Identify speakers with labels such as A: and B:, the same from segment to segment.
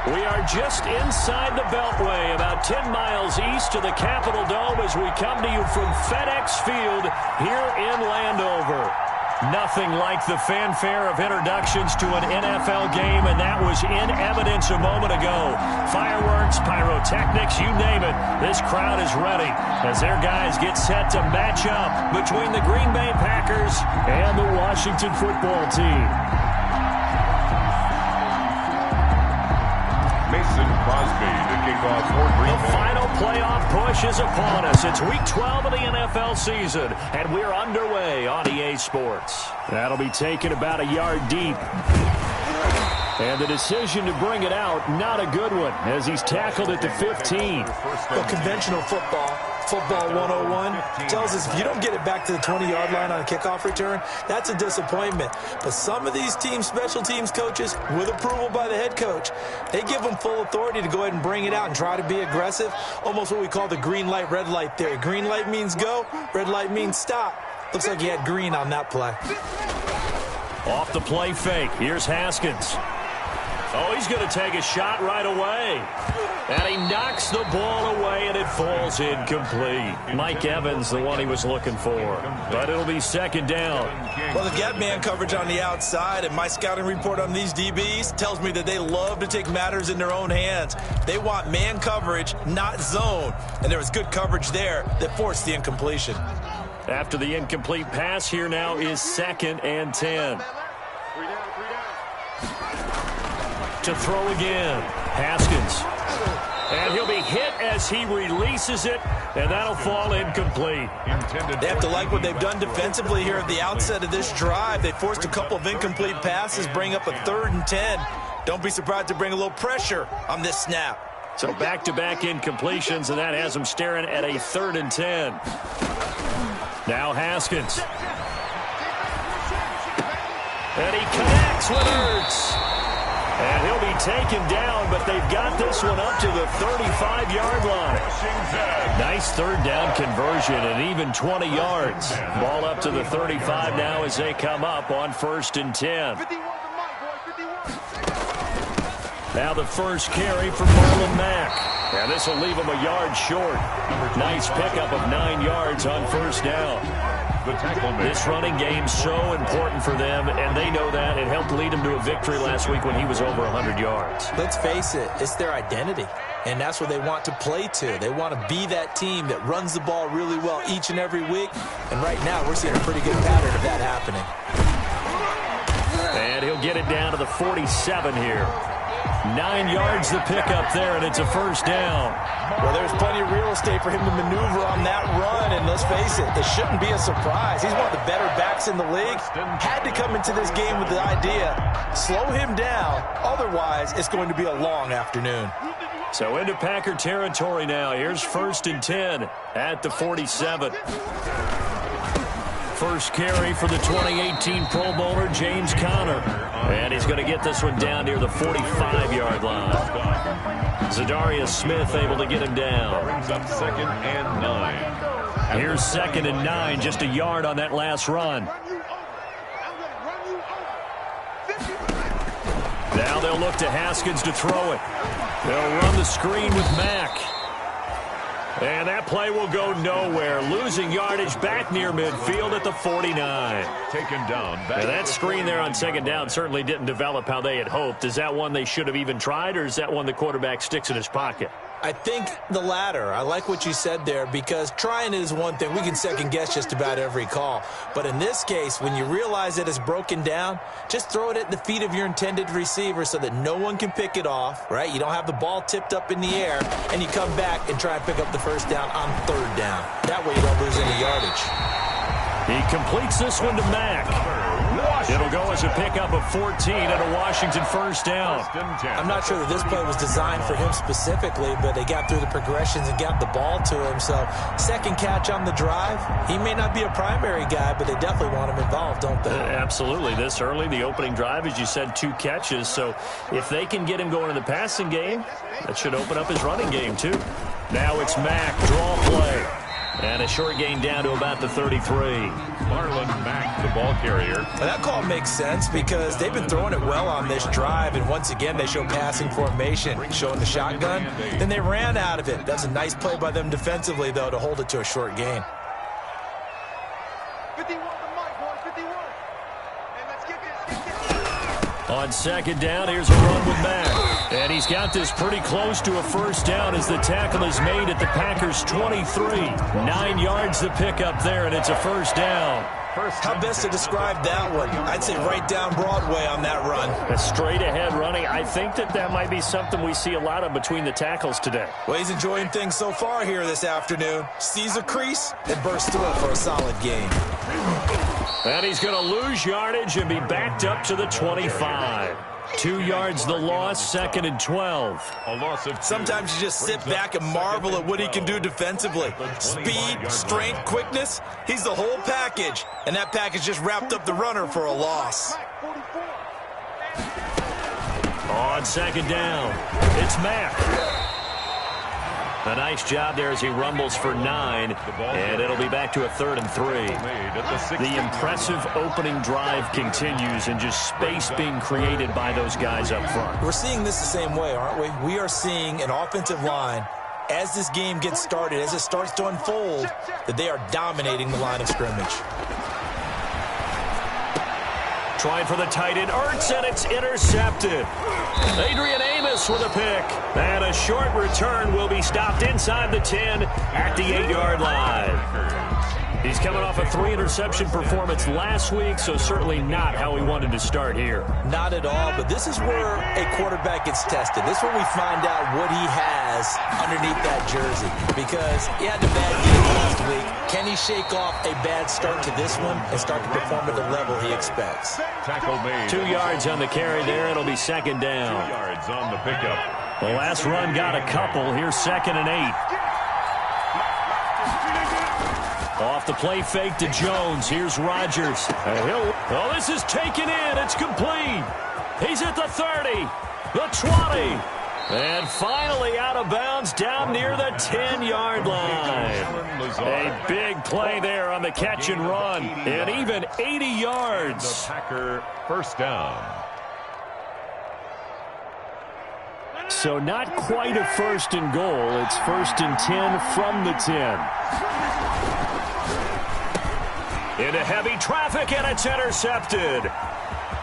A: We are just inside the Beltway, about 10 miles east of the Capitol Dome as we come to you from FedEx Field here in Landover. Nothing like the fanfare of introductions to an NFL game, and that was in evidence a moment ago. Fireworks, pyrotechnics, you name it. This crowd is ready as their guys get set to match up between the Green Bay Packers and the Washington football team. The final playoff push is upon us. It's week 12 of the NFL season, and we're underway on EA Sports. That'll be taken about a yard deep. And the decision to bring it out, not a good one, as he's tackled at the 15.
B: Well, conventional football 101, tells us if you don't get it back to the 20-yard line on a kickoff return, that's a disappointment. But some of these special teams coaches, with approval by the head coach, they give them full authority to go ahead and bring it out and try to be aggressive, almost what we call the green light, red light theory. Green light means go, red light means stop. Looks like he had green on that play.
A: Off the play fake, here's Haskins. Oh, he's going to take a shot right away. And he knocks the ball away, and it falls incomplete. Mike Evans, the one he was looking for. But it'll be second down.
B: Well, they've got man coverage on the outside, and my scouting report on these DBs tells me that they love to take matters in their own hands. They want man coverage, not zone. And there was good coverage there that forced the incompletion.
A: After the incomplete pass, here now is 2nd and 10. To throw again. Haskins. And he'll be hit as he releases it, and that'll fall incomplete.
B: They have to like what they've done defensively here at the outset of this drive. They forced a couple of incomplete passes, bring up a 3rd and 10. Don't be surprised to bring a little pressure on this snap.
A: So back-to-back incompletions, and that has them staring at a 3rd and 10. Now Haskins. And he connects with Ertz. And he'll be taken down, but they've got this one up to the 35-yard line. Nice 3rd down conversion and even 20 yards. Ball up to the 35 now as they come up on 1st and 10. Now the first carry for Marlon Mack. And this will leave him a yard short. Nice pickup of 9 yards on 1st down. This running game's so important for them, and they know that. It helped lead them to a victory last week when he was over 100 yards.
B: Let's face it, it's their identity, and that's what they want to play to. They want to be that team that runs the ball really well each and every week, and right now we're seeing a pretty good pattern of that happening.
A: And he'll get it down to the 47 here. 9 yards the pickup there, and it's a 1st down.
B: Well, there's plenty of real estate for him to maneuver on that run, and let's face it, this shouldn't be a surprise. He's one of the better backs in the league. Had to come into this game with the idea, slow him down, otherwise it's going to be a long afternoon.
A: So into Packer territory now. Here's 1st and 10 at the 47. First carry for the 2018 Pro Bowler, James Conner. And he's going to get this one down near the 45-yard line. Zadarius Smith able to get him down.
C: Brings up 2nd and 9.
A: Here's 2nd and 9, just a yard on that last run. Now they'll look to Haskins to throw it. They'll run the screen with Mack. And that play will go nowhere. Losing yardage back near midfield at the 49.
C: Taken down.
A: Now that screen there on 2nd down certainly didn't develop how they had hoped. Is that one they should have even tried, or is that one the quarterback sticks in his pocket?
B: I think the latter. I like what you said there, because trying it is one thing. We can second-guess just about every call. But in this case, when you realize that it's broken down, just throw it at the feet of your intended receiver so that no one can pick it off, right? You don't have the ball tipped up in the air, and you come back and try and pick up the 1st down on 3rd down. That way you don't lose any yardage.
A: He completes this one to Mack. It'll go as a pickup of 14 and a Washington 1st down.
B: I'm not sure that this play was designed for him specifically, but they got through the progressions and got the ball to him. So 2nd catch on the drive. He may not be a primary guy, but they definitely want him involved, don't they?
A: Absolutely. This early, the opening drive, as you said, 2 catches. So if they can get him going in the passing game, that should open up his running game too. Now it's Mack, draw play. And a short gain down to about the 33.
C: Marlon Mack, the ball carrier.
B: Well, that call makes sense because they've been throwing it well on this drive, and once again they show passing formation, showing the shotgun. Then they ran out of it. That's a nice play by them defensively, though, to hold it to a short gain.
D: 51 to Mike, boys, 51. And let's get this.
A: On second down, here's a run with Mack. And he's got this pretty close to a first down as the tackle is made at the Packers' 23. 9 yards to pick up there, and it's a first down.
B: How best to describe that one? I'd say right down Broadway on that run.
A: A straight-ahead running. I think that might be something we see a lot of between the tackles today.
B: Well, he's enjoying things so far here this afternoon. Sees a crease and bursts through it for a solid gain.
A: And he's going to lose yardage and be backed up to the 25. 2 yards the loss, 2nd and 12.
C: A loss of 2.
B: Sometimes you just sit back and marvel at what he can do defensively. Speed, strength, quickness, he's the whole package. And that package just wrapped up the runner for a loss.
A: On second down, it's Mack. A nice job there as he rumbles for 9, and it'll be back to a 3rd and 3. The impressive opening drive continues, and just space being created by those guys up front.
B: We're seeing this the same way, aren't we? We are seeing an offensive line, as this game gets started, as it starts to unfold, that they are dominating the line of scrimmage.
A: Trying for the tight end, Ertz, and it's intercepted. Adrian Amos with a pick. And a short return will be stopped inside the 10 at the 8-yard line. He's coming off a 3-interception performance last week, so certainly not how we wanted to start here.
B: Not at all, but this is where a quarterback gets tested. This is where we find out what he has underneath that jersey. Because he had a bad game last week. Can he shake off a bad start to this one and start to perform at the level he expects?
C: Tackle made.
A: 2 yards on the carry there. It'll be 2nd down.
C: 2 yards on the pickup.
A: The last run got a couple. Here's 2nd and 8. Off the play fake to Jones. Here's Rodgers. Oh, this is taken in. It's complete. He's at the 30, the 20, and finally out of bounds down near the 10-yard line. A big play there on the catch and run, and even 80 yards.
C: The Packer first down.
A: So not quite a 1st and goal. It's 1st and 10 from the 10. Into heavy traffic, and it's intercepted.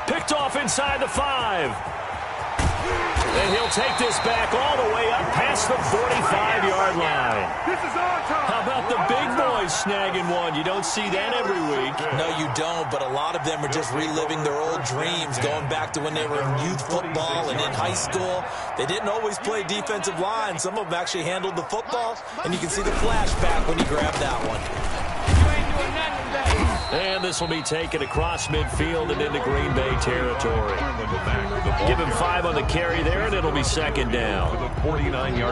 A: Picked off inside the 5. And he'll take this back all the way up past the 45-yard line. How about the big boys snagging one? You don't see that every week.
B: No, you don't, but a lot of them are just reliving their old dreams, going back to when they were in youth football and in high school. They didn't always play defensive line. Some of them actually handled the football, and you can see the flashback when he grabbed that one.
A: And this will be taken across midfield and into Green Bay territory. Give him 5 on the carry there, and it'll be 2nd down.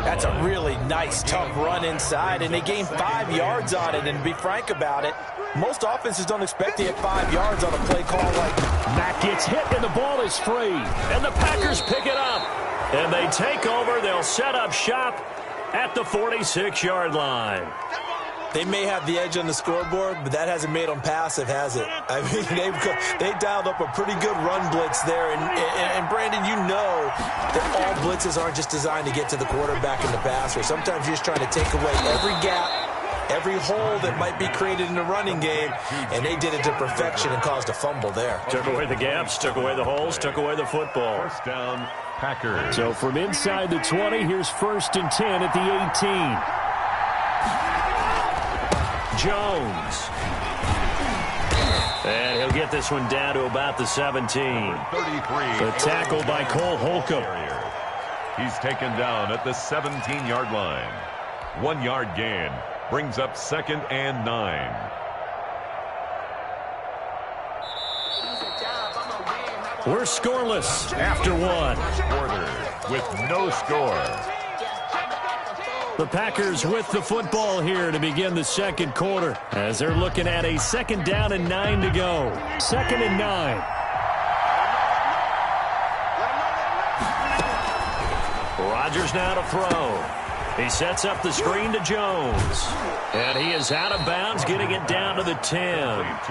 B: That's a really nice, tough run inside, and they gained 5 yards on it. And to be frank about it, most offenses don't expect to hit 5 yards on a play call like that.
A: Mack gets hit, and the ball is free. And the Packers pick it up. And they take over. They'll set up shop at the 46-yard line.
B: They may have the edge on the scoreboard, but that hasn't made them passive, has it? I mean, they dialed up a pretty good run blitz there. And Brandon, you know that all blitzes aren't just designed to get to the quarterback and the passer. Sometimes you're just trying to take away every gap, every hole that might be created in the running game, and they did it to perfection and caused a fumble there.
A: Took away the gaps, took away the holes, took away the football.
C: First down, Packers.
A: So from inside the 20, here's 1st and 10 at the 18. Jones. And he'll get this one down to about the 17.
C: 33.
A: The tackle by Cole Holcomb.
C: He's taken down at the 17-yard line. 1 yard gain brings up 2nd and 9.
A: We're scoreless after 1.
C: Quarter with no score.
A: The Packers with the football here to begin the 2nd quarter as they're looking at a 2nd down and 9 to go. 2nd and 9. Rodgers now to throw. He sets up the screen to Jones. And he is out of bounds, getting it down to the 10.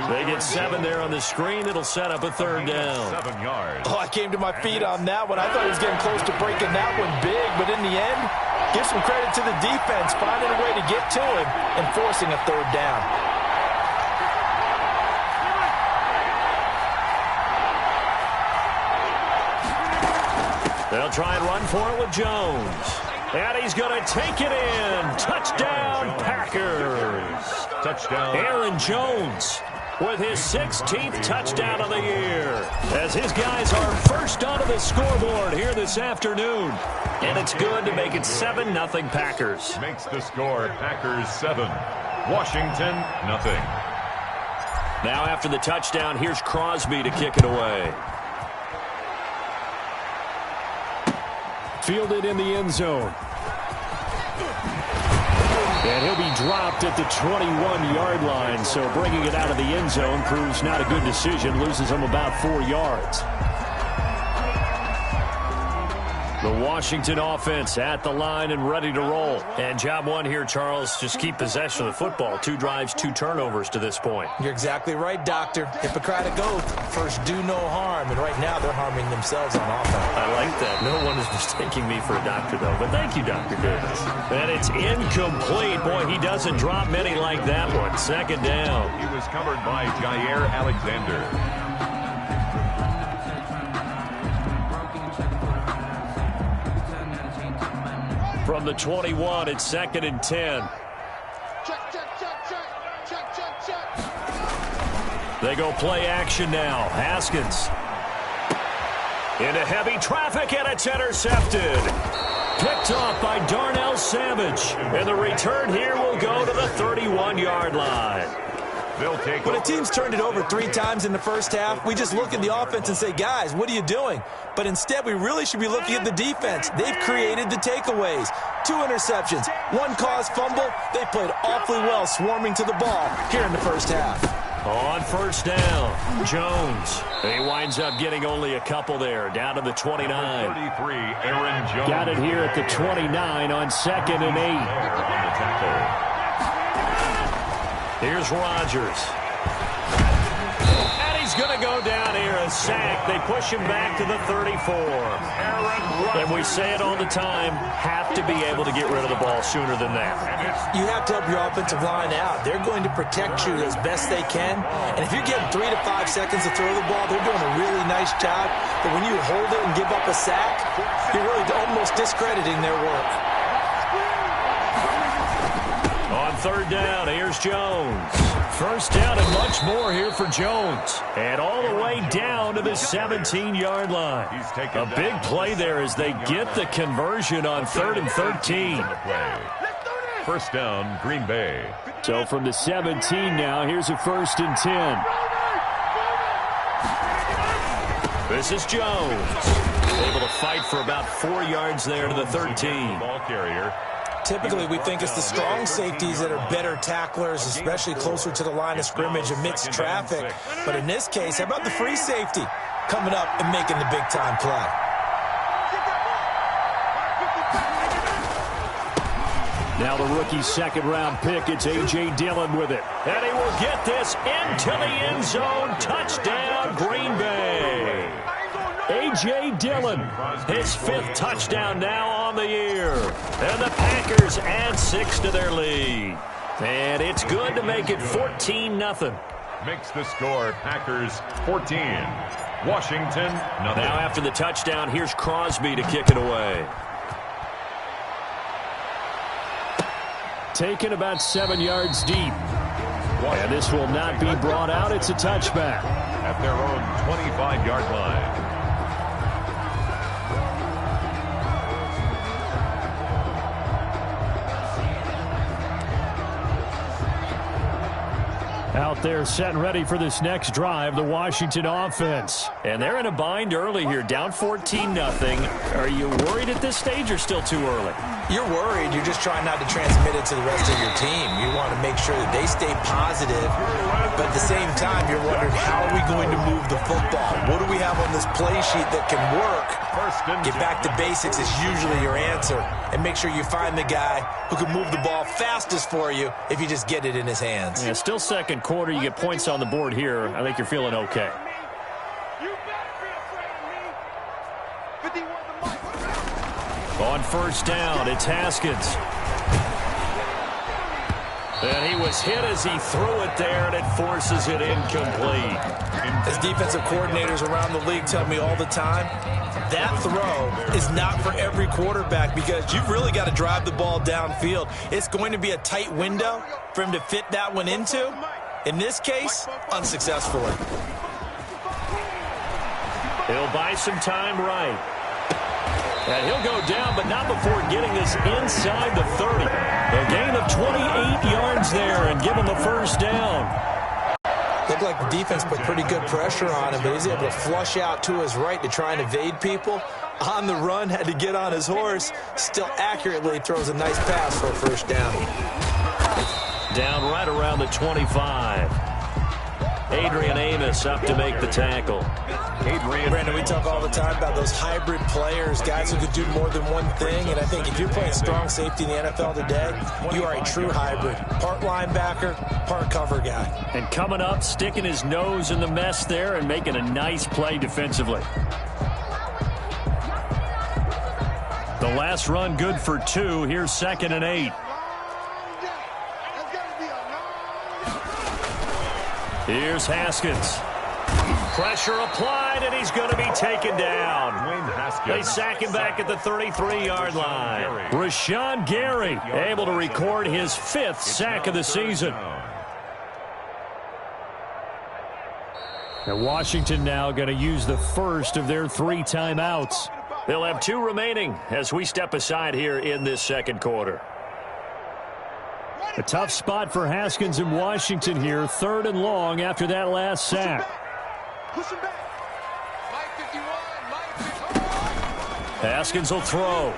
A: They get 7 there on the screen. It'll set up a third down.
C: 7 yards.
B: Oh, I came to my feet on that one. I thought he was getting close to breaking that one big, but in the end, give some credit to the defense, finding a way to get to him and forcing a third down.
A: They'll try and run for it with Jones. And he's going to take it in. Touchdown, Packers.
C: Touchdown.
A: Aaron Jones with his 16th touchdown of the year, as his guys are first onto the scoreboard here this afternoon. And it's good to make it 7-0 Packers.
C: Makes the score Packers 7. Washington, nothing.
A: Now after the touchdown, here's Crosby to kick it away. Fielded in the end zone. And he'll be dropped at the 21-yard line, so bringing it out of the end zone proves not a good decision. Loses him about 4 yards. The Washington offense at the line and ready to roll. And job one here, Charles, just keep possession of the football. 2 drives, 2 turnovers to this point.
B: You're exactly right, Doctor. Hippocratic oath. First, do no harm. And right now, they're harming themselves on offense.
A: I like that. No one is mistaking me for a doctor, though. But thank you, Dr. Davis. And it's incomplete. Boy, he doesn't drop many like that one. Second down.
C: He was covered by Jair Alexander.
A: From the 21, it's 2nd and 10. They go play action now. Haskins. Into heavy traffic, and it's intercepted. Picked off by Darnell Savage. And the return here will go to the 31-yard line.
B: When a team's turned it over 3 times in the first half, we just look at the offense and say, guys, what are you doing? But instead, we really should be looking at the defense. They've created the takeaways. 2 interceptions, 1 caused fumble. They played awfully well swarming to the ball here in the first half.
A: On first down, Jones. He winds up getting only a couple there, down to the 29.
C: 33, Aaron Jones.
A: Got it here at the 29 on 2nd and 8. Here's Rodgers. And he's going to go down here, a sack. They push him back to the 34. And we say it all the time, have to be able to get rid of the ball sooner than that.
B: You have to help your offensive line out. They're going to protect you as best they can. And if you're getting 3 to 5 seconds to throw the ball, they're doing a really nice job. But when you hold it and give up a sack, you're really almost discrediting their work.
A: On third down, here's Jones. First down and much more here for Jones. And all the way down to the 17-yard line. A big play there as they get the conversion on 3rd and 13.
C: First down, Green Bay.
A: So from the 17 now, here's a 1st and 10. This is Jones. Able to fight for about 4 yards there to the 13.
C: Ball carrier.
B: Typically, we think it's the strong safeties that are better tacklers, especially closer to the line of scrimmage amidst traffic. But in this case, how about the free safety coming up and making the big-time play?
A: Now the rookie 2nd-round pick, it's A.J. Dillon with it. And he will get this into the end zone. Touchdown, Green Bay. A.J. Dillon, his 5th touchdown now on the year. And the Packers add 6 to their lead. And it's good to make it 14-0.
C: Makes the score Packers 14. Washington, nothing.
A: Now after the touchdown, here's Crosby to kick it away. Taken about 7 yards deep. And this will not be brought out. It's a touchback.
C: At their own 25-yard line.
A: Out there set and ready for this next drive, the Washington offense. And they're in a bind early here, down 14-0. Are you worried at this stage or still too early?
B: You're worried. You're just trying not to transmit it to the rest of your team. You want to make sure that they stay positive, but at the same time, you're wondering, how are we going to move the football? What do we have on this play sheet that can work? Get back to basics is usually your answer, and make sure you find the guy who can move the ball fastest for you if you just get it in his hands.
A: Yeah, still second quarter. You get points on the board here. I think you're feeling okay. On first down, it's Haskins. And he was hit as he threw it there, and it forces it incomplete.
B: As defensive coordinators around the league tell me all the time, that throw is not for every quarterback because you've really got to drive the ball downfield. It's going to be a tight window for him to fit that one into. In this case, unsuccessfully.
A: He'll buy some time right. And he'll go down, but not before getting this inside the 30. A gain of 28 yards there and give him a first down.
B: Looked like the defense put pretty good pressure on him, but he's able to flush out to his right to try and evade people. On the run, had to get on his horse. Still accurately throws a nice pass for a first down.
A: Down right around the 25. Adrian Amos up to make the tackle.
B: Brandon, we talk all the time about those hybrid players, guys who could do more than one thing, and I think if you're playing strong safety in the NFL today, you are a true hybrid. Part linebacker, part cover guy.
A: And coming up, sticking his nose in the mess there and making a nice play defensively. The last run good for 2. Here's 2nd and 8. Here's Haskins. Pressure applied, and he's going to be taken down. They sack him back at the 33-yard line. Rashawn Gary able to record his 5th sack of the season. And Washington now going to use the first of their 3 timeouts. They'll have 2 remaining as we step aside here in this second quarter. A tough spot for Haskins in Washington here. 3rd and long after that last sack. Haskins will throw.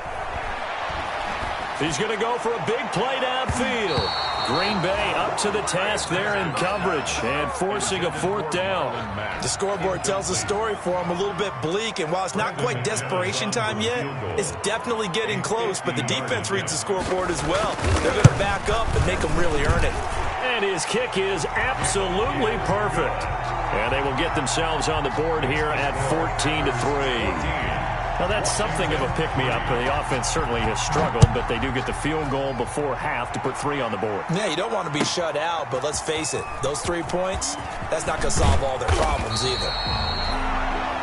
A: He's going to go for a big play downfield. Green Bay up to the task there in coverage and forcing a 4th down.
B: The scoreboard tells the story for him, a little bit bleak, and while it's not quite desperation time yet, it's definitely getting close, but the defense reads the scoreboard as well. They're going to back up and make them really earn it.
A: And his kick is absolutely perfect. And they will get themselves on the board here at 14-3. Now, that's something of a pick-me-up. The offense certainly has struggled, but they do get the field goal before half to put 3 on the board.
B: Yeah, you don't want to be shut out, but let's face it, those 3 points, that's not going to solve all their problems either.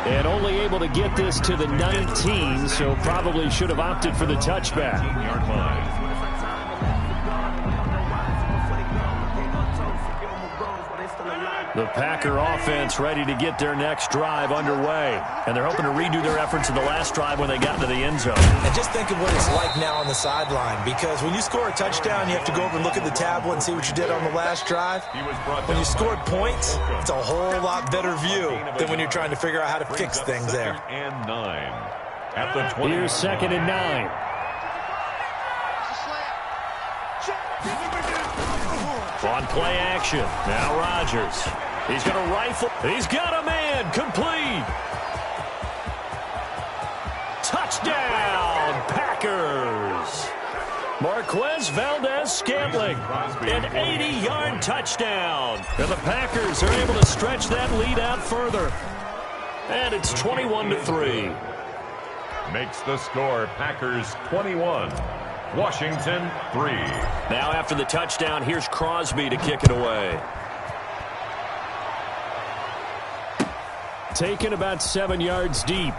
A: And only able to get this to the 19, so probably should have opted for the touchback. The Packer offense ready to get their next drive underway. And they're hoping to redo their efforts in the last drive when they got into the end zone.
B: And just think of what it's like now on the sideline, because when you score a touchdown, you have to go over and look at the tablet and see what you did on the last drive. When you scored points, it's a whole lot better view than when you're trying to figure out how to fix things there.
A: Here's 2nd and 9. On play action. Now Rodgers. He's going to rifle. He's got a man. Complete. Touchdown, Packers. Marquez Valdez-Scantling. An 80-yard touchdown. And the Packers are able to stretch that lead out further. And it's 21-3.
C: Makes the score Packers 21. Washington 3.
A: Now after the touchdown, here's Crosby to kick it away. Taken about 7 yards deep.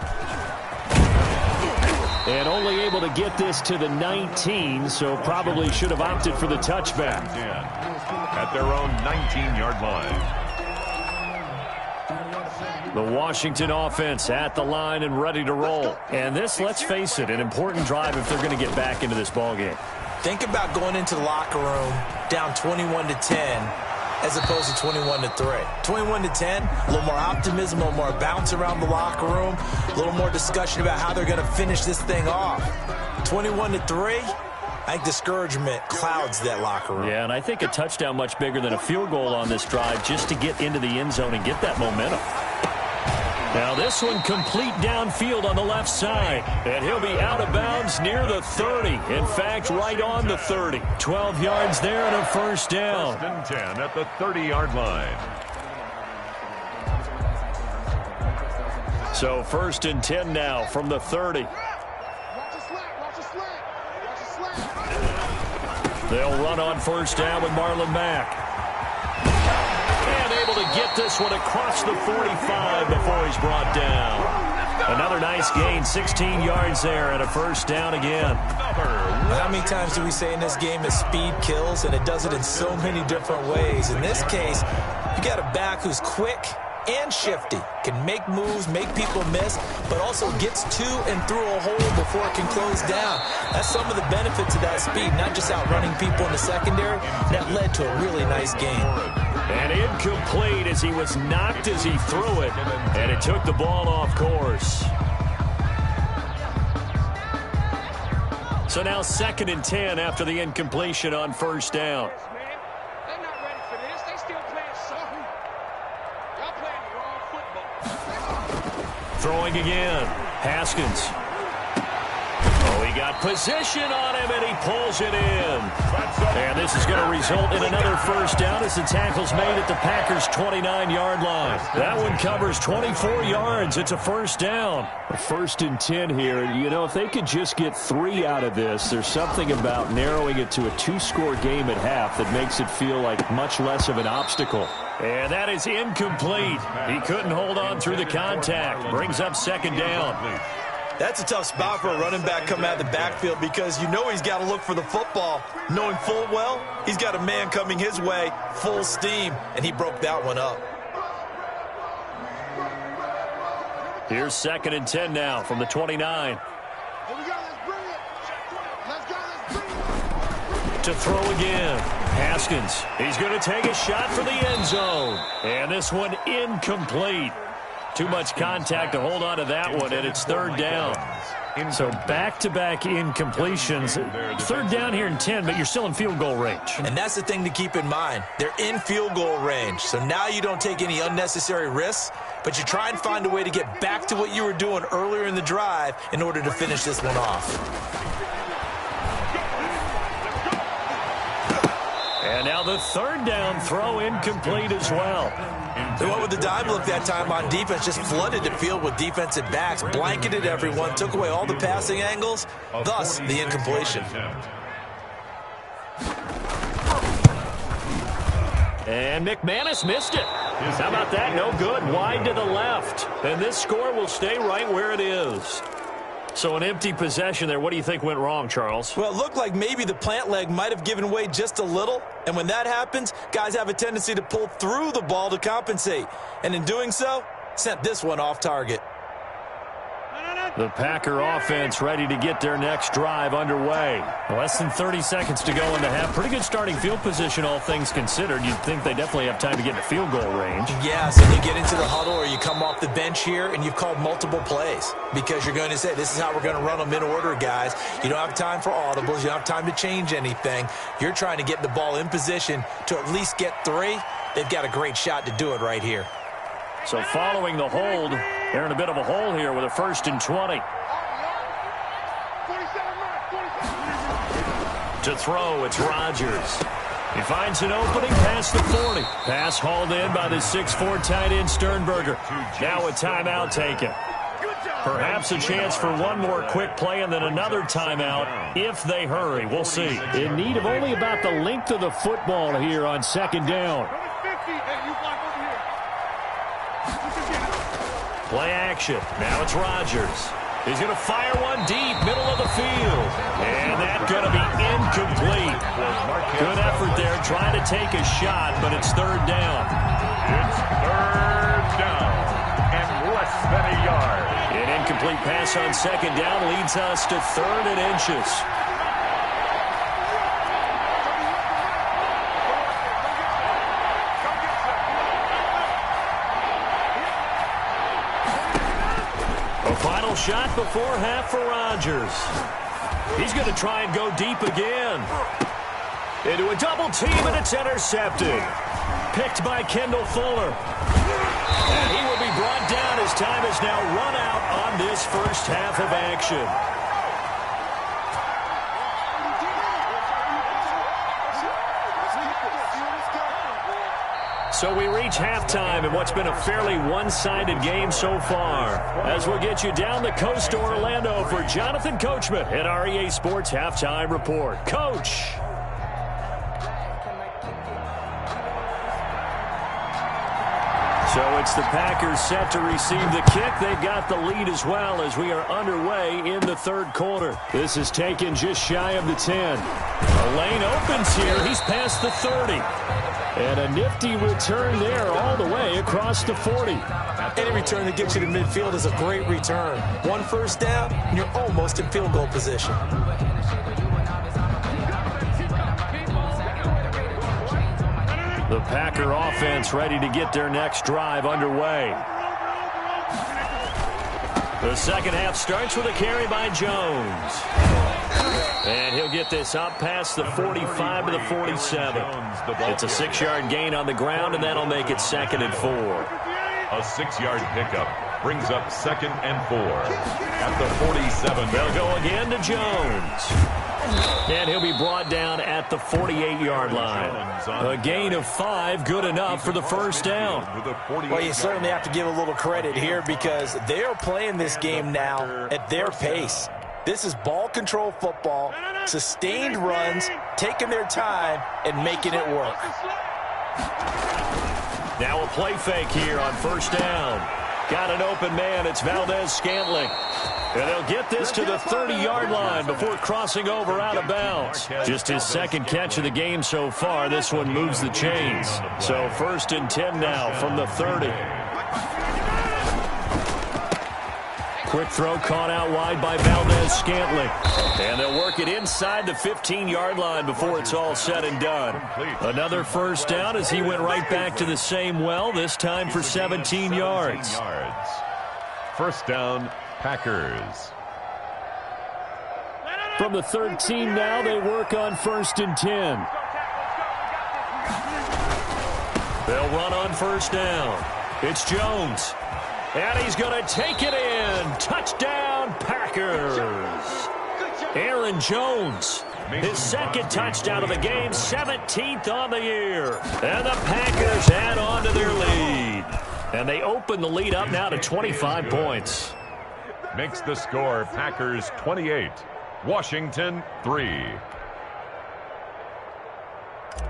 A: And only able to get this to the 19, so probably should have opted for the touchback.
C: At their own 19-yard line.
A: The Washington offense at the line and ready to roll. And this, let's face it, an important drive if they're going to get back into this ballgame.
B: Think about going into the locker room down 21-10 as opposed to 21-3. 21-10, a little more optimism, a little more bounce around the locker room, a little more discussion about how they're going to finish this thing off. 21-3. I think discouragement clouds that locker room.
A: Yeah, and I think a touchdown much bigger than a field goal on this drive just to get into the end zone and get that momentum. Now this one complete downfield on the left side. And he'll be out of bounds near the 30. In fact, right on the 30. 12 yards there and a first down.
C: First and 10 at the 30-yard line.
A: So first and 10 now from the 30. They'll run on first down with Marlon Mack. And able to get this one across the 45 before he's brought down. Another nice gain, 16 yards there and a first down again.
B: How many times do we say in this game that speed kills, and it does it in so many different ways? In this case, you got a back who's quick and shifty, can make moves, make people miss, but also gets to and through a hole before it can close down. That's some of the benefits of that speed, not just outrunning people in the secondary. That led to a really nice game.
A: And incomplete as he was knocked as he threw it, and it took the ball off course. So now second and 10 after the incompletion on first down. Throwing again. Haskins. Oh, he got position on him, and he pulls it in. And this is going to result in another first down as the tackle's made at the Packers' 29-yard line. That one covers 24 yards. It's a first down. A first and 10 here. You know, if they could just get 3 out of this, there's something about narrowing it to a 2-score game at half that makes it feel like much less of an obstacle. And that is incomplete. He couldn't hold on through the contact. Brings up second down.
B: That's a tough spot for a running back coming out of the backfield because you know he's got to look for the football. Knowing full well, he's got a man coming his way, full steam, and he broke that one up.
A: Here's second and 10 now from the 29. To throw again. Haskins. He's going to take a shot for the end zone. And this one incomplete. Too much contact to hold on to that one, and it's third down. So back-to-back incompletions. Third down here in 10, but you're still in field goal range.
B: And that's the thing to keep in mind. They're in field goal range. So now you don't take any unnecessary risks, but you try and find a way to get back to what you were doing earlier in the drive in order to finish this one off.
A: And now the third down throw incomplete as well.
B: They went with the dime look that time on defense, just flooded the field with defensive backs, blanketed everyone, took away all the passing angles, thus the incompletion.
A: And McManus missed it. How about that? No good. Wide to the left. And this score will stay right where it is. So an empty possession there. What do you think went wrong, Charles?
B: Well, it looked like maybe the plant leg might have given way just a little. And when that happens, guys have a tendency to pull through the ball to compensate. And in doing so, sent this one off target.
A: The Packer offense ready to get their next drive underway. Less than 30 seconds to go in the half. Pretty good starting field position, all things considered. You'd think they definitely have time to get to field goal range.
B: Yeah, so you get into the huddle or you come off the bench here and you've called multiple plays because you're going to say, this is how we're going to run them in order, guys. You don't have time for audibles. You don't have time to change anything. You're trying to get the ball in position to at least get 3. They've got a great shot to do it right here.
A: So following the hold, they're in a bit of a hole here with a first and 20. To throw, it's Rodgers. He finds an opening past the 40. Pass hauled in by the 6'4" tight end Sternberger. Now a timeout taken. Perhaps a chance for one more quick play and then another timeout if they hurry. We'll see. In need of only about the length of the football here on second down. Play action. Now it's Rodgers. He's going to fire one deep, middle of the field. And that's going to be incomplete. Good effort there, trying to take a shot, but it's third down.
C: It's third down and less than a yard.
A: An incomplete pass on second down leads us to 3rd and inches. Final shot before half for Rodgers. He's going to try and go deep again. Into a double team, and it's intercepted. Picked by Kendall Fuller. And he will be brought down as time has now run out on this first half of action. So we reach halftime in what's been a fairly one-sided game so far. As we'll get you down the coast to Orlando for Jonathan Coachman at our EA Sports Halftime Report. Coach. So it's the Packers set to receive the kick. They've got the lead as well as we are underway in the third quarter. This is taken just shy of the 10. A lane opens here. He's past the 30. And a nifty return there all the way across the 40.
B: Any return that gets you to midfield is a great return. One first down, and you're almost in field goal position.
A: The Packer offense ready to get their next drive underway. The second half starts with a carry by Jones. And he'll get this up past the 45 to the 47. It's a 6-yard gain on the ground, and that'll make it 2nd and 4.
C: A 6-yard pickup brings up 2nd and 4. At the 47.
A: They'll go again to Jones. And he'll be brought down at the 48-yard line. A gain of 5, good enough for the first down.
B: Well, you certainly have to give a little credit here because they are playing this game now at their pace. This is ball control football, sustained runs, taking their time, and making it work.
A: Now a play fake here on first down. Got an open man. It's Valdez-Scantling. And they'll get this to the 30-yard line before crossing over out of bounds. Just his second catch of the game so far. This one moves the chains. So 1st and 10 now from the 30. Quick throw caught out wide by Valdez-Scantling. And they'll work it inside the 15-yard line before it's all said and done. Another first down as he went right back to the same well, this time for 17 yards.
C: First down, Packers.
A: From the 13 now, they work on 1st and 10. They'll run on first down. It's Jones. And he's going to take it in. Touchdown, Packers. Aaron Jones, his second touchdown of the game, 17th on the year. And the Packers add on to their lead. And they open the lead up now to 25 points.
C: Makes the score Packers 28, Washington 3.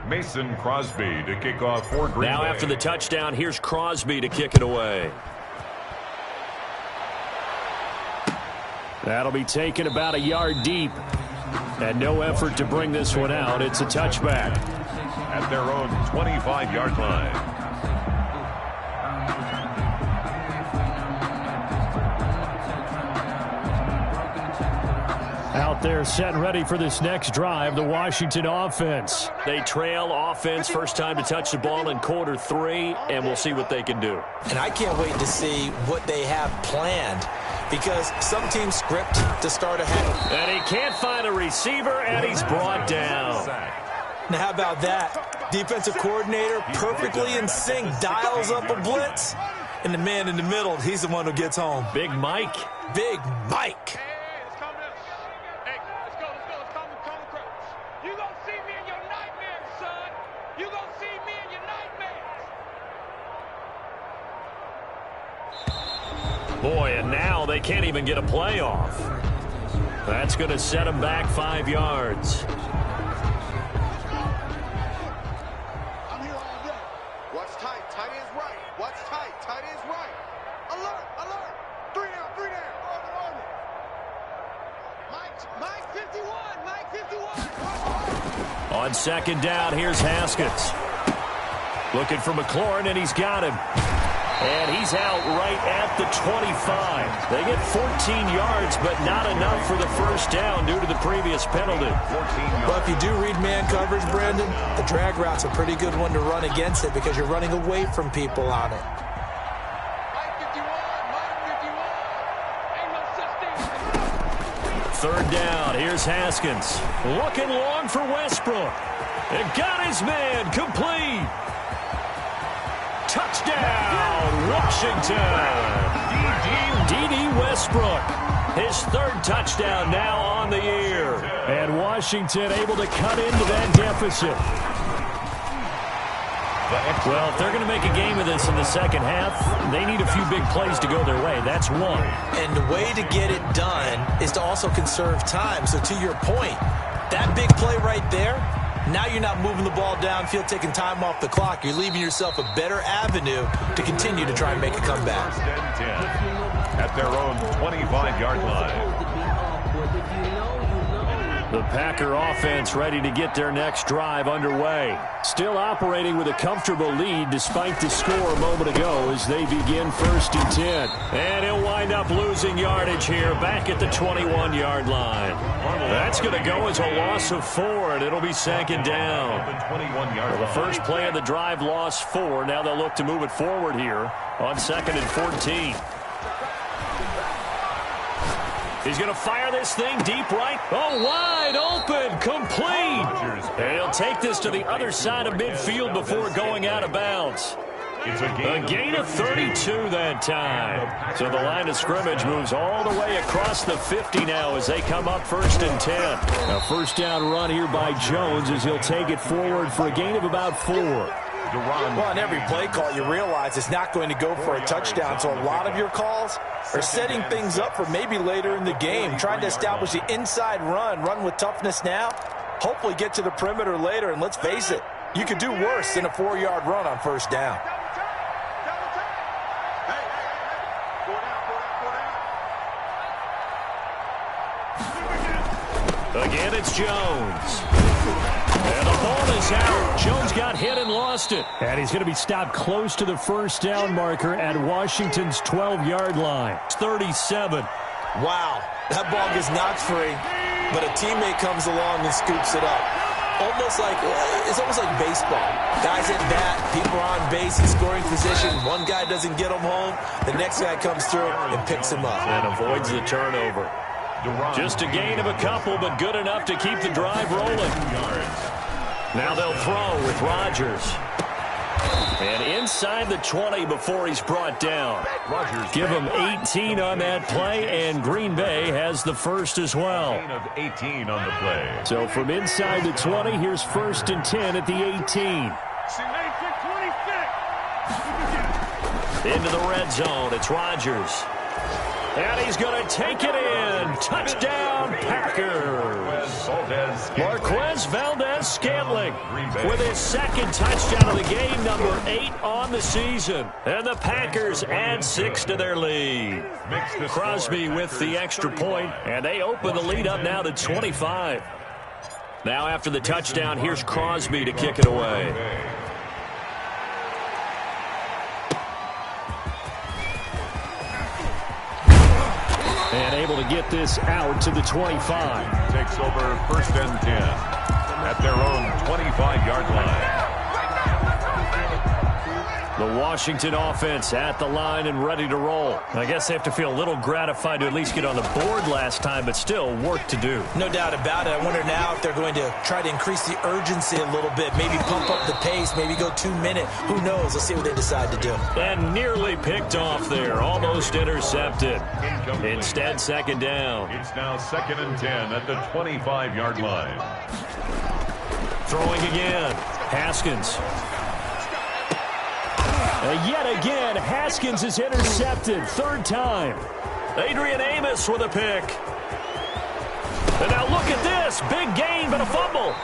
C: Mason Crosby to kick off for Green Bay.
A: Now after the touchdown, here's Crosby to kick it away. That'll be taken about a yard deep. And no effort to bring this one out. It's a touchback.
C: At their own 25-yard line.
A: Out there set and ready for this next drive, the Washington offense. They trail offense, first time to touch the ball in quarter 3, and we'll see what they can do.
B: And I can't wait to see what they have planned because some teams script to start ahead.
A: And he can't find a receiver, and he's brought down.
B: Now, how about that? Defensive coordinator perfectly in sync, dials up a blitz, and the man in the middle, he's the one who gets home.
A: Big Mike.
B: Big Mike.
A: Boy, and now they can't even get a playoff. That's going to set them back 5 yards.
D: I'm here all day. What's tight? Tight is right. What's tight? Tight is right. Alert! Alert! 3 down! 3 down! Order! Mike 51! Mike 51!
A: On second down, here's Haskins. Looking for McLaurin, and he's got him. And he's out right at the 25. They get 14 yards, but not enough for the first down due to the previous penalty.
B: But if you do read man coverage, Brandon, the drag route's a pretty good one to run against it because you're running away from people on it.
A: third down. Here's Haskins. Looking long for Westbrook. And got his man complete. Touchdown, Washington. D.D. Westbrook. His third touchdown now on the year. And Washington able to cut into that deficit. Well, if they're going to make a game of this in the second half, they need a few big plays to go their way. That's one.
B: And the way to get it done is to also conserve time. So to your point, that big play right there, now you're not moving the ball downfield, taking time off the clock. You're leaving yourself a better avenue to continue to try and make a comeback.
C: First and 10 at their own 25-yard line.
A: The Packer offense ready to get their next drive underway. Still operating with a comfortable lead despite the score a moment ago as they begin first and 10. And he'll wind up losing yardage here back at the 21-yard line. That's going to go as a loss of 4, and it'll be second down. The first play of the drive lost 4. Now they'll look to move it forward here on second and 14. He's going to fire this thing deep right. Oh, wide open, complete. And he'll take this to the other side of midfield before going out of bounds.
C: It's
A: A gain of 32 that time. So the line of scrimmage moves all the way across the 50 now as they come up first and 10. A first down run here by Jones as he'll take it forward for a gain of about 4.
B: Well, on every play call, you realize it's not going to go for a touchdown. So a lot of your calls are setting things up for maybe later in the game, trying to establish the inside run with toughness now, hopefully get to the perimeter later. And let's face it, you could do worse than a 4-yard run on first down.
A: Again, it's Jones. And the ball is out. Jones got hit and lost it. And he's going to be stopped close to the first down marker at Washington's 12-yard line. It's 37.
B: Wow, that ball gets knocked free, but a teammate comes along and scoops it up. It's almost like baseball. Guys at bat, people are on base in scoring position. One guy doesn't get him home. The next guy comes through and picks him up.
A: And avoids the turnover. Just a gain of a couple, but good enough to keep the drive rolling. Now they'll throw with Rodgers. And inside the 20 before he's brought down. Give him 18 on that play, and Green Bay has the first as well.
C: 18 on the play.
A: So from inside the 20, here's first and 10 at the 18. Into the red zone, it's Rodgers. And he's going to take it in. Touchdown, Packers. Marquez Valdez-Scantling with his second touchdown of the game, number 8 on the season. And the Packers add 6 to their lead. Crosby with the extra point, and they open the lead up now to 25. Now after the touchdown, here's Crosby to kick it away. And able to get this out to the 25.
C: Takes over first and 10 at their own 25-yard line.
A: The Washington offense at the line and ready to roll. I guess they have to feel a little gratified to at least get on the board last time, but still work to do.
B: No doubt about it. I wonder now if they're going to try to increase the urgency a little bit, maybe pump up the pace, maybe go 2-minute. Who knows? Let's see what they decide to do.
A: And nearly picked off there, almost intercepted. Instead, second down.
C: It's now second and 10 at the 25-yard line.
A: Throwing again. Haskins. Yet again, Haskins is intercepted. Third time. Adrian Amos with a pick. And now look at this. Big gain, but a fumble.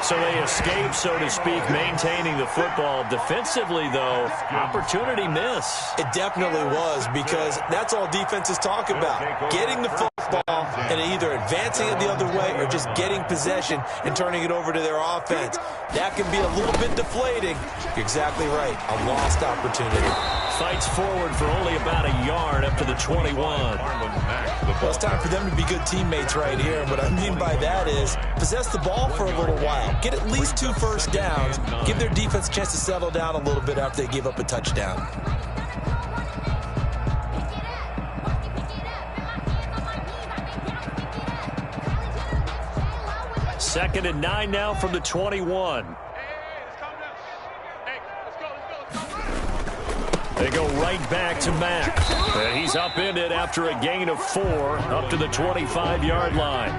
A: So they escape, so to speak, maintaining the football. Defensively, though, opportunity miss.
B: It definitely was, because that's all defenses talk about. Getting the football and either advancing it the other way or just getting possession and turning it over to their offense. That can be a little bit deflating. You're exactly right. A lost opportunity.
A: Fights forward for only about a yard up to the 21.
B: Well, it's time for them to be good teammates right here. And what I mean by that is possess the ball for a little while. Get at least 2 first downs. Give their defense a chance to settle down a little bit after they give up a touchdown.
A: 2nd and 9 now from the 21. They go right back to Mack. And he's upended after a gain of 4 up to the 25-yard line.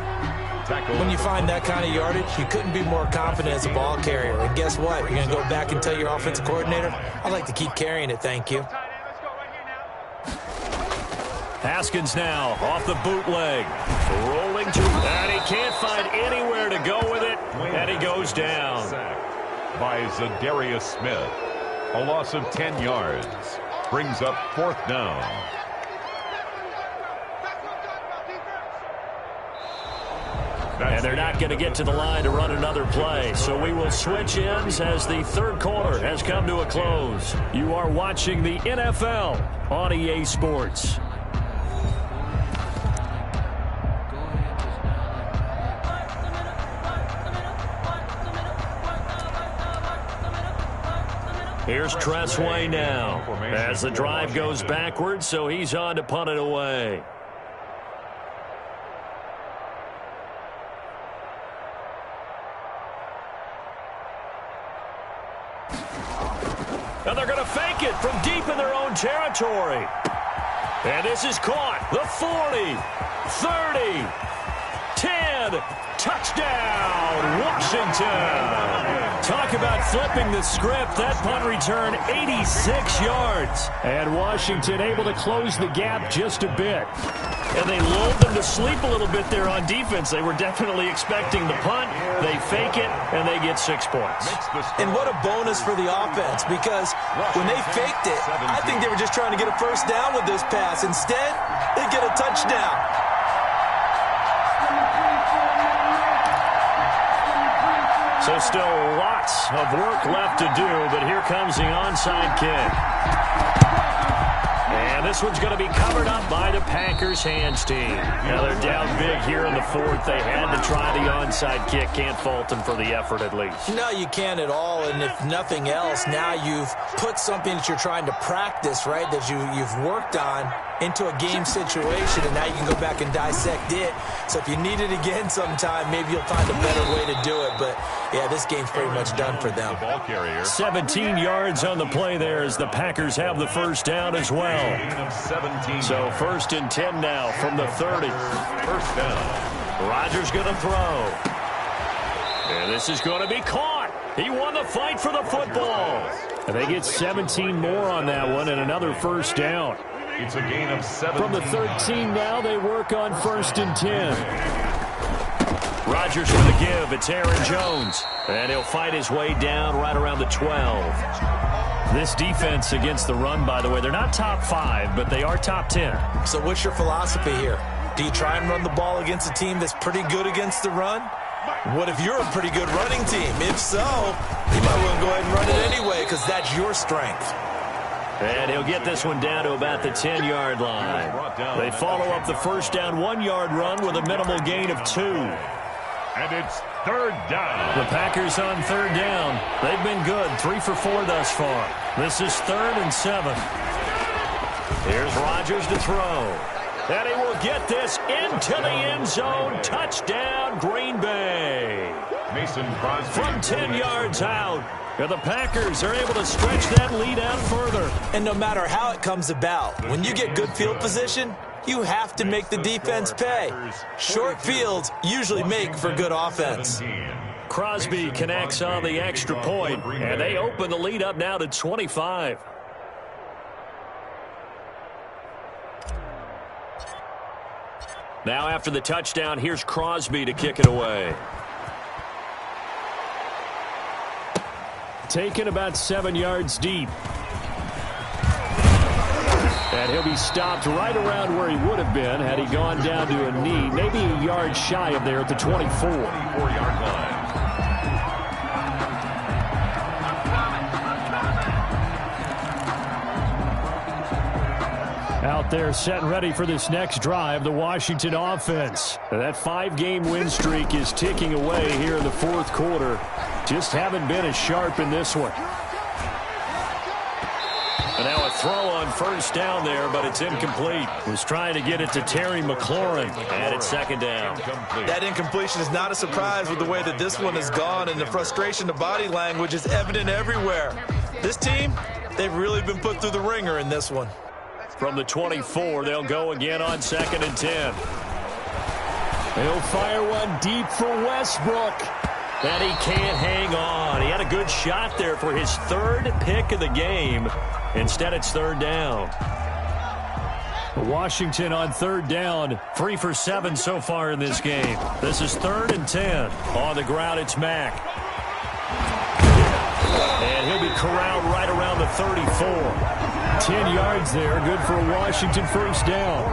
B: When you find that kind of yardage, you couldn't be more confident as a ball carrier. And guess what? You're going to go back and tell your offensive coordinator, I'd like to keep carrying it, thank you.
A: Haskins now off the bootleg. Rolling to, and he can't find anywhere to go with it. And he goes down.
C: By Zadarius Smith. A loss of 10 yards. Brings up 4th down.
A: And they're not going to get to the line to run another play. So we will switch ends as the 3rd quarter has come to a close. You are watching the NFL on EA Sports. Here's Tressway now as the drive goes backwards, so he's on to punt it away. And they're going to fake it from deep in their own territory. And this is caught. The 40, 30, 10, touchdown, Washington. Talk about flipping the script. That punt return, 86 yards. And Washington able to close the gap just a bit. And they lulled them to sleep a little bit there on defense. They were definitely expecting the punt. They fake it, and they get 6 points.
B: And what a bonus for the offense, because when they faked it, I think they were just trying to get a first down with this pass. Instead, they get a touchdown.
A: So still lots of work left to do, but here comes the onside kick. And this one's going to be covered up by the Packers hands team. Now they're down big here in the 4th. They had to try the onside kick. Can't fault them for the effort at least.
B: No, you can't at all. And if nothing else, now you've put something that you're trying to practice, right, that you've worked on into a game situation, and now you can go back and dissect it. So if you need it again sometime, maybe you'll find a better way to do it. But, yeah, this game's pretty much done for them.
A: 17 yards on the play there as the Packers have the first down as well. So 1st and 10 now from the 30.
C: First down.
A: Rodgers going to throw. And this is going to be caught. He won the fight for the football. And they get 17 more on that one and another first down.
C: It's a gain of 7.
A: From the 13 now, they work on 1st and 10. Rodgers with a give. It's Aaron Jones. And he'll fight his way down right around the 12. This defense against the run, by the way, they're not top 5, but they are top 10.
B: So what's your philosophy here? Do you try and run the ball against a team that's pretty good against the run? What if you're a pretty good running team? If so, you might well go ahead and run it anyway because that's your strength.
A: And he'll get this one down to about the 10-yard line. They follow up the first down 1-yard run with a minimal gain of 2.
C: And it's 3rd down.
A: The Packers on 3rd down. They've been good, 3 for 4 thus far. This is 3rd and 7. Here's Rodgers to throw. And he will get this into the end zone. Touchdown, Green Bay.
C: Mason Crosby.
A: From 10 yards out. And the Packers are able to stretch that lead out further.
B: And no matter how it comes about, when you get good field position, you have to make the defense pay. Short fields usually make for good offense.
A: Crosby connects on the extra point, and they open the lead up now to 25. Now after the touchdown, here's Crosby to kick it away. Taken about 7 yards deep. And he'll be stopped right around where he would have been had he gone down to a knee, maybe a yard shy of there at the 24-yard line. Out there set and ready for this next drive, the Washington offense. That 5-game win streak is ticking away here in the 4th quarter. Just haven't been as sharp in this one. And now a throw on first down there, but it's incomplete. Was trying to get it to Terry McLaurin, and it's second down.
B: That incompletion is not a surprise with the way that this one has gone, and the frustration, the body language is evident everywhere. This team, they've really been put through the ringer in this one.
A: From the 24, they'll go again on 2nd and 10. He'll fire one deep for Westbrook. And he can't hang on. He had a good shot there for his 3rd pick of the game. Instead, it's 3rd down. Washington on 3rd down. 3 for 7 so far in this game. This is 3rd and 10. On the ground, it's Mack. And he'll be corralled right around the 34. 10 yards there. Good for a Washington first down.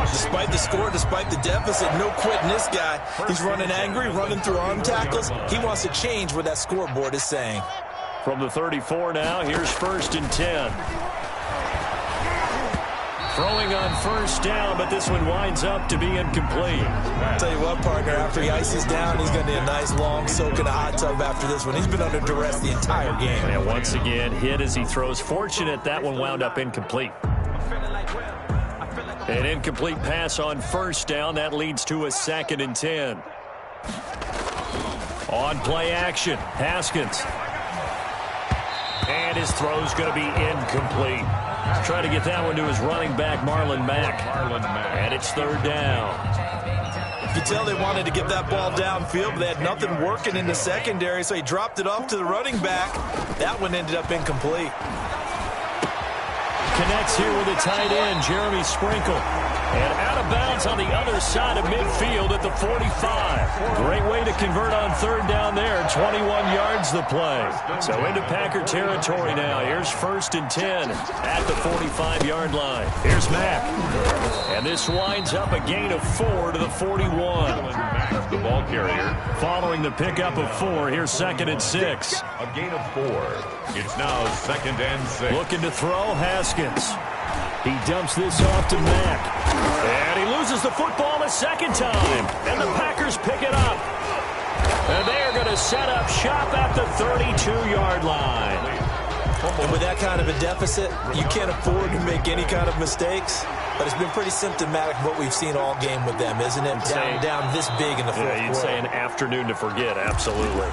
B: Despite the score, despite the deficit, no quitting this guy. He's running angry, running through arm tackles. He wants to change what that scoreboard is saying.
A: From the 34 now, here's 1st and 10. Throwing on first down, but this one winds up to be incomplete.
B: I'll tell you what, partner, after he ices down, he's going to need a nice long soak in a hot tub after this one. He's been under duress the entire game.
A: And once again, hit as he throws. Fortunate that one wound up incomplete. An incomplete pass on first down. That leads to a 2nd and 10. On play action, Haskins. And his throw's going to be incomplete. Try to get that one to his running back, Marlon Mack. And it's 3rd down.
B: You can tell they wanted to get that ball downfield, but they had nothing working in the secondary, so he dropped it off to the running back. That one ended up incomplete.
A: Connects here with a tight end, Jeremy Sprinkle. And out of bounds on the other side of midfield at the 45. Great way to convert on 3rd down there. 21 yards the play. So into Packer territory now. Here's 1st and 10 at the 45-yard line. Here's Mack. And this winds up a gain of 4 to the 41.
C: The ball carrier.
A: Following the pickup of 4, here's 2nd and 6.
C: A gain of 4. It's now 2nd and 6.
A: Looking to throw, Haskins. He dumps this off to Mack. And he loses the football a 2nd time. And the Packers pick it up. And they are going to set up shop at the 32-yard line.
B: And with that kind of a deficit, you can't afford to make any kind of mistakes. But it's been pretty symptomatic of what we've seen all game with them, isn't it? Down this big in the fourth quarter.
A: You'd say an afternoon to forget, absolutely.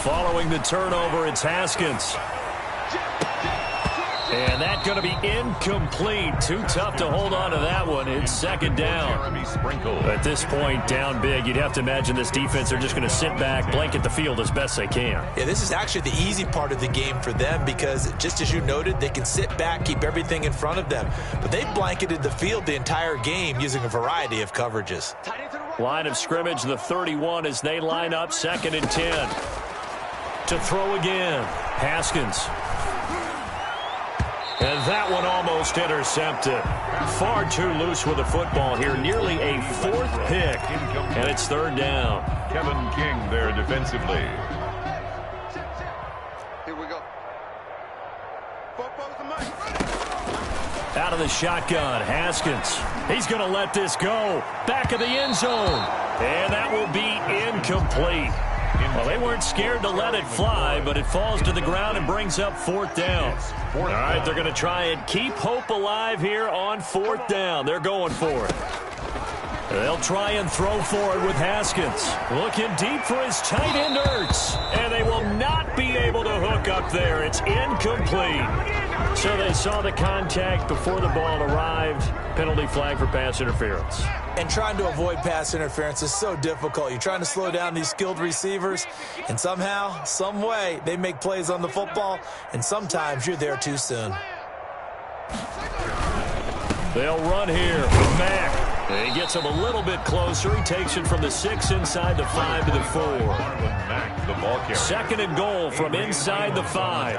A: Following the turnover, it's Haskins. And that's going to be incomplete. Too tough to hold on to that one. It's 2nd down. At this point, down big, you'd have to imagine this defense are just going to sit back, blanket the field as best they can.
B: Yeah, this is actually the easy part of the game for them because, just as you noted, they can sit back, keep everything in front of them. But they've blanketed the field the entire game using a variety of coverages.
A: Line of scrimmage, the 31 as they line up 2nd and 10. To throw again, Haskins. And that one almost intercepted. Far too loose with the football here. Nearly a 4th pick. And it's 3rd down.
C: Kevin King there defensively.
D: Here we go.
A: Out of the shotgun, Haskins. He's going to let this go. Back of the end zone. And that will be incomplete. Well, they weren't scared to let it fly, but it falls to the ground and brings up 4th down. All right, they're going to try and keep hope alive here on 4th down. They're going for it. They'll try and throw for it with Haskins. Looking deep for his tight end, Ertz. And they will not be able to hook up there. It's incomplete. So they saw the contact before the ball arrived. Penalty flag for pass interference.
B: And trying to avoid pass interference is so difficult. You're trying to slow down these skilled receivers, and somehow, some way, they make plays on the football, and sometimes you're there too soon.
A: They'll run here with Mack. And he gets him a little bit closer. He takes it from the 6 inside the 5 to the 4. 2nd and goal from inside the 5.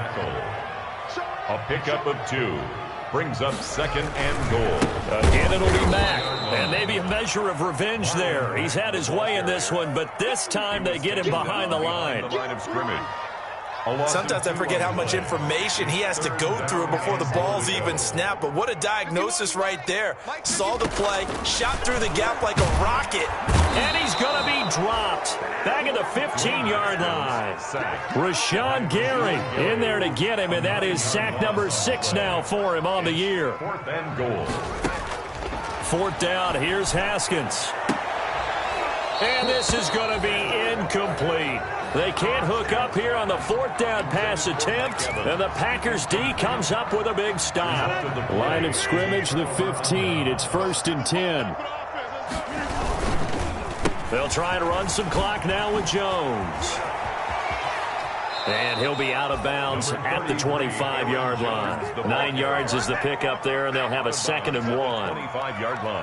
C: A pickup of 2. Brings up 2nd and goal.
A: Again, it'll be Mack. And maybe a measure of revenge there. He's had his way in this one, but this time they get him behind the line.
C: The line of scrimmage.
B: Sometimes I forget how much information he has to go through before the ball's even snapped. But what a diagnosis right there. Saw the play, shot through the gap like a rocket.
A: And he's going to be dropped back at the 15-yard line. Rashawn Gary in there to get him, and that is sack number 6 now for him on the year.
C: 4th and goal.
A: 4th down, here's Haskins. And this is going to be incomplete. They can't hook up here on the 4th down pass attempt, and the Packers D comes up with a big stop. Line of scrimmage, the 15. It's 1st and 10. They'll try to run some clock now with Jones. And he'll be out of bounds at the 25-yard line. 9 yards is the pickup there, and they'll have a 2nd and 1.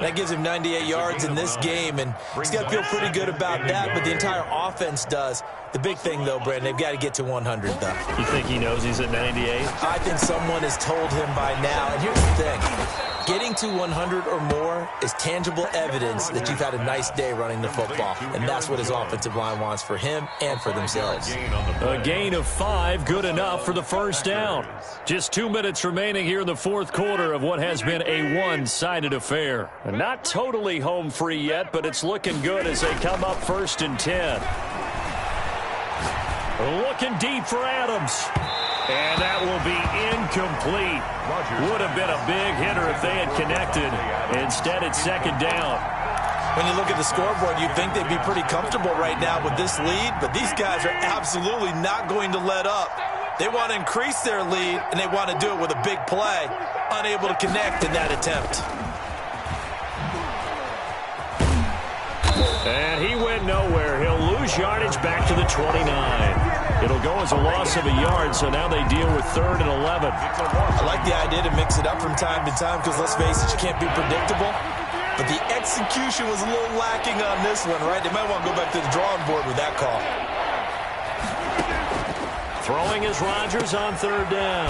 B: That gives him 98 yards in this game, and he's got to feel pretty good about that, but the entire offense does. The big thing, though, Brandon, they've got to get to 100, though.
A: You think he knows he's at 98?
B: I think someone has told him by now. And here's the thing. Getting to 100 or more is tangible evidence that you've had a nice day running the football. And that's what his offensive line wants for him and for themselves.
A: A gain of 5, good enough for the 1st down. Just 2 minutes remaining here in the 4th quarter of what has been a one-sided affair. And not totally home free yet, but it's looking good as they come up 1st and 10. Looking deep for Adams. And that will be incomplete. Would have been a big hitter if they had connected. Instead, it's 2nd down.
B: When you look at the scoreboard, you'd think they'd be pretty comfortable right now with this lead, but these guys are absolutely not going to let up. They want to increase their lead, and they want to do it with a big play. Unable to connect in that attempt.
A: And he went nowhere. He'll lose yardage back to the 29. It'll go as a loss of a yard, so now they deal with 3rd and 11.
B: I like the idea to mix it up from time to time because, let's face it, you can't be predictable. But the execution was a little lacking on this one, right? They might want to go back to the drawing board with that call.
A: Throwing is Rodgers on 3rd down.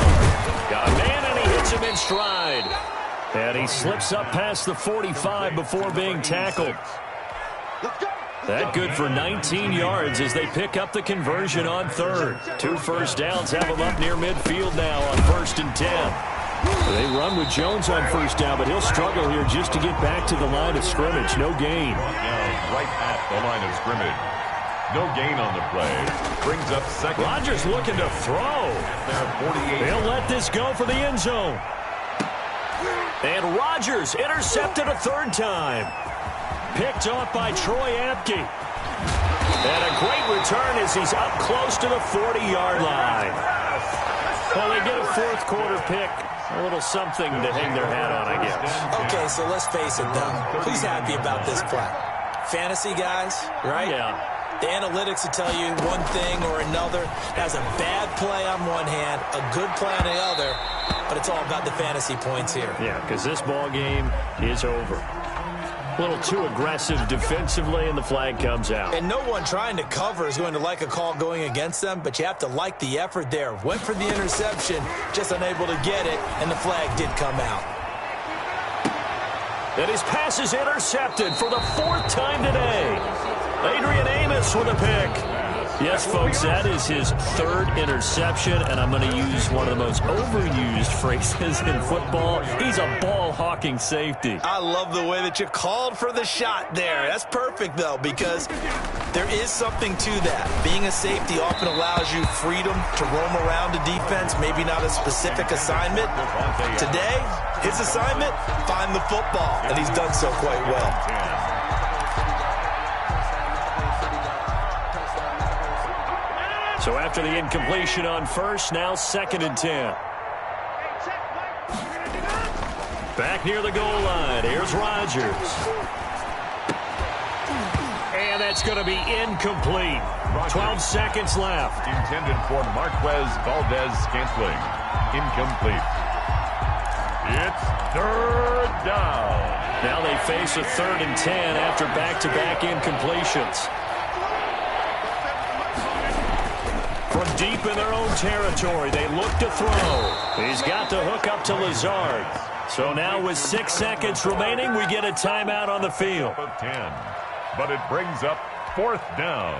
A: Got a man, and he hits him in stride. And he slips up past the 45 before being tackled. That good for 19 yards as they pick up the conversion on 3rd. 2 first downs have them up near midfield now on 1st and 10. They run with Jones on 1st down, but he'll struggle here just to get back to the line of scrimmage. No gain.
C: Right at the line of scrimmage. No gain on the play. Brings up 2nd.
A: Rodgers looking to throw. They'll let this go for the end zone. And Rodgers intercepted a 3rd time. Picked off by Troy Apke. And a great return as he's up close to the 40-yard line. Well, they get a 4th quarter pick. A little something to hang their hat on, I guess.
B: Okay, so let's face it, though. Who's happy about this play? Fantasy guys, right?
A: Yeah.
B: The analytics will tell you one thing or another. That's a bad play on one hand, a good play on the other, but it's all about the fantasy points here.
A: Yeah, because this ball game is over. A little too aggressive defensively, and the flag comes out.
B: And no one trying to cover is going to like a call going against them, but you have to like the effort there. Went for the interception, just unable to get it, and the flag did come out.
A: And his pass is intercepted for the 4th time today. Adrian Amos with a pick. Yes, folks, that is his 3rd interception, and I'm going to use one of the most overused phrases in football. He's a ball-hawking safety.
B: I love the way that you called for the shot there. That's perfect, though, because there is something to that. Being a safety often allows you freedom to roam around a defense, maybe not a specific assignment. Today, his assignment, find the football, and he's done so quite well.
A: So after the incompletion on 1st, now 2nd and 10. Back near the goal line. Here's Rodgers. And that's going to be incomplete. 12 seconds left.
C: Intended for Marquez Valdez-Scantling. Incomplete. It's 3rd down.
A: Now they face a 3rd and 10 after back-to-back incompletions. From deep in their own territory, they look to throw. He's got to hook up to Lazard. So now with 6 seconds remaining, we get a timeout on the field.
C: 10, but it brings up 4th down.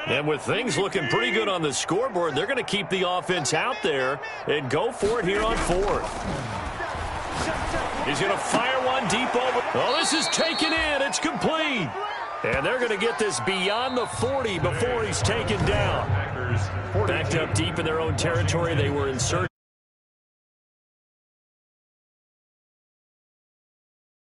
A: And with things looking pretty good on the scoreboard, they're going to keep the offense out there and go for it here on 4th. He's going to fire one deep over. Oh, this is taken in. It's complete. And they're going to get this beyond the 40 before he's taken down. Backed up deep in their own territory. They were in search.